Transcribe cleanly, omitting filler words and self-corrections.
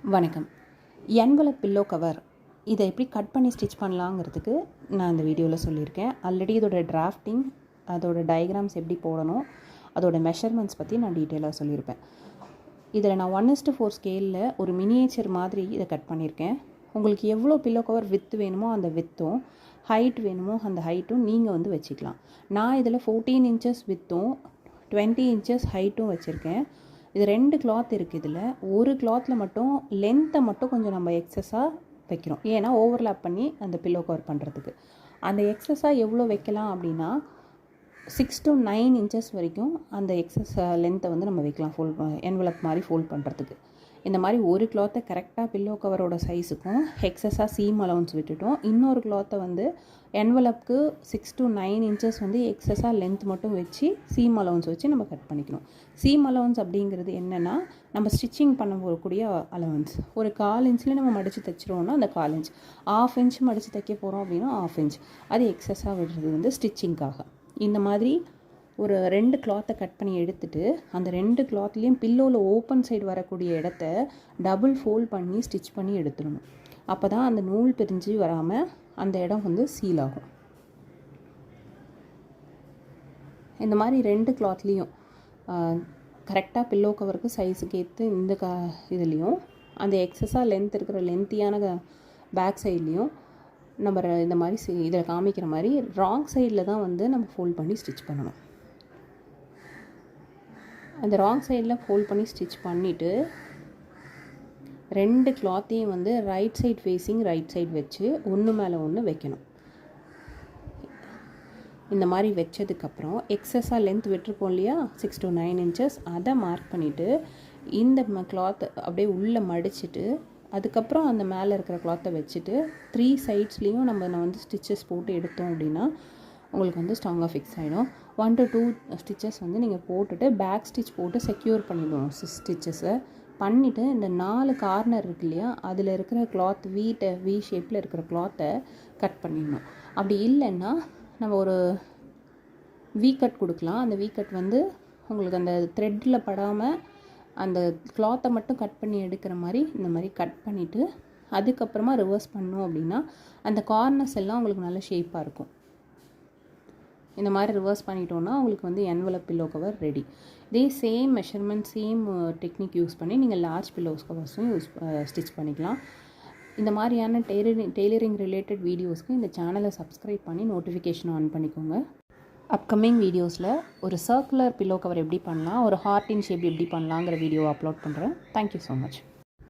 வணக்கம். Envelope pillow cover இதை எப்படி கட் பண்ணி ஸ்டிச் பண்ணலாங்கிறதுக்கு நான் இந்த வீடியோவில் சொல்லியிருக்கேன். ஆல்ரெடி இதோட டிராஃப்டிங், அதோட டயக்ராம்ஸ் எப்படி போடணும், அதோட மெஷர்மெண்ட்ஸ் பற்றி நான் டீட்டெயிலாக சொல்லியிருப்பேன். இதில் நான் 1:4 ஸ்கேலில் ஒரு மினியேச்சர் மாதிரி இதை கட் பண்ணியிருக்கேன். உங்களுக்கு எவ்வளோ பில்லோ கவர் வித்து வேணுமோ அந்த வித்தும், ஹைட் வேணுமோ அந்த ஹைட்டும் நீங்கள் வச்சுக்கலாம். நான் இதில் 14 இன்ச்சஸ் வித்தும் 20 இன்ச்சஸ் ஹைட்டும் வச்சுருக்கேன். இது 2 கிளாத் இருக்குது. இதில் ஒரு கிளாத்தில் மட்டும் லென்த்தை மட்டும் கொஞ்சம் நம்ம எக்ஸஸாக வைக்கிறோம். ஏன்னா ஓவர்லாப் பண்ணி அந்த பில்லோ கவர் பண்ணுறதுக்கு அந்த எக்ஸஸாக எவ்வளோ வைக்கலாம் அப்படின்னா 6 to 9 இன்ச்சஸ் வரைக்கும் அந்த எக்ஸஸ் லென்த்தை நம்ம வைக்கலாம். என்வலப் மாதிரி ஃபோல்ட் பண்ணுறதுக்கு இந்த மாதிரி ஒரு கிளாத்தை கரெக்டாக பில்லோ கவரோட சைஸுக்கும் எக்ஸஸாக சீம் அலவுன்ஸ் விட்டுட்டோம். இன்னொரு கிளாத்தை என்வலப்புக்கு 6 to 9 இன்ச்சஸ் எக்ஸஸாக லென்த் மட்டும் வச்சு சீம் அலவுன்ஸ் வச்சு நம்ம கட் பண்ணிக்கணும். சீம் அலவுன்ஸ் அப்படிங்கிறது என்னென்னா நம்ம ஸ்டிச்சிங் பண்ண போகக்கூடிய அலவன்ஸ். ஒரு 1/4 இன்ச்சில் நம்ம மடித்து தைச்சிரோன்னா அந்த 1/4 இன்ச், 1/2 இன்ச் மடித்து தைக்க போகிறோம் அப்படின்னா 1/2 இன்ச், அது எக்ஸஸாக விடுறது ஸ்டிச்சிங்காக. இந்த மாதிரி ஒரு 2 கிளாத்தை கட் பண்ணி எடுத்துகிட்டு அந்த 2 கிளாத்லேயும் பில்லோவில் ஓப்பன் சைடு வரக்கூடிய இடத்த டபுள் ஃபோல்ட் பண்ணி ஸ்டிச் பண்ணி எடுத்துடணும். அப்போ தான் அந்த நூல் பிரிஞ்சு வராமல் அந்த இடம் சீல் ஆகும். இந்த மாதிரி 2 கிளாத்லேயும் கரெக்டாக பில்லோ கவருக்கு சைஸுக்கு ஏற்று இந்த இதுலேயும் அந்த எக்ஸஸாக லென்த் இருக்கிற லென்த்தியான பேக் சைட்லேயும் நம்ம இந்த மாதிரி இதில் காமிக்கிற மாதிரி ராங் சைடில் தான் நம்ம ஃபோல்ட் பண்ணி ஸ்டிச் பண்ணணும். அந்த ராங் சைடில் ஃபோல்ட் பண்ணி ஸ்டிச் பண்ணிவிட்டு 2 கிளாத்தையும் right side facing right side வச்சு ஒன்று மேலே ஒன்று வைக்கணும். இந்த மாதிரி வச்சதுக்கப்புறம் எக்ஸஸாக லென்த் விட்டுருப்போம் இல்லையா 6 to 9 இன்ச்சஸ், அதை மார்க் பண்ணிவிட்டு இந்த கிளாத் அப்படியே உள்ளே மடிச்சுட்டு அதுக்கப்புறம் அந்த மேலே இருக்கிற கிளாத்தை வச்சுட்டு 3 சைட்ஸ்லேயும் நம்ம ஸ்டிச்சஸ் போட்டு எடுத்தோம் அப்படின்னா உங்களுக்கு ஸ்ட்ராங்காக ஃபிக்ஸ் ஆகிடும். 1 to 2 ஸ்டிச்சஸ் நீங்கள் போட்டுட்டு பேக் ஸ்டிச் போட்டு செக்யூர் பண்ணிடணும். ஸ்டிச்சஸை பண்ணிவிட்டு இந்த 4 கார்னர் இருக்கு இல்லையா, அதில் இருக்கிற கிளாத் வி ஷேப்பில் இருக்கிற கிளாத்தை கட் பண்ணிடணும். அப்படி இல்லைன்னா நம்ம ஒரு வி கட் கொடுக்கலாம். அந்த வி கட் உங்களுக்கு அந்த த்ரெட்டில் படாமல் அந்த கிளாத்தை மட்டும் கட் பண்ணி எடுக்கிற மாதிரி இந்த மாதிரி கட் பண்ணிவிட்டு அதுக்கப்புறமா ரிவர்ஸ் பண்ணோம் அப்படின்னா அந்த கார்னர்ஸ் எல்லாம் உங்களுக்கு நல்ல ஷேப்பாக இருக்கும். இந்த மாதிரி ரிவர்ஸ் பண்ணிட்டோன்னா உங்களுக்கு என்வலப் பில்லோ கவர் ரெடி. இதே same measurement same technique use பண்ணி நீங்கள் லார்ஜ் பில்லோஸ் கவர்ஸும் ஸ்டிச் பண்ணிக்கலாம். இந்த மாதிரியான டெய்லரிங் ரிலேட்டட் வீடியோஸ்க்கு இந்த சேனலை சப்ஸ்கிரைப் பண்ணி நோட்டிஃபிகேஷன் ஆன் பண்ணிக்கோங்க. அப்கமிங் வீடியோஸில் ஒரு சர்க்குலர் பில்லோ கவர் எப்படி பண்ணலாம், ஒரு ஹார்ட் இன் ஷேப் எப்படி பண்ணலாங்கிற வீடியோ அப்லோட் பண்ணுறேன். Thank you so much.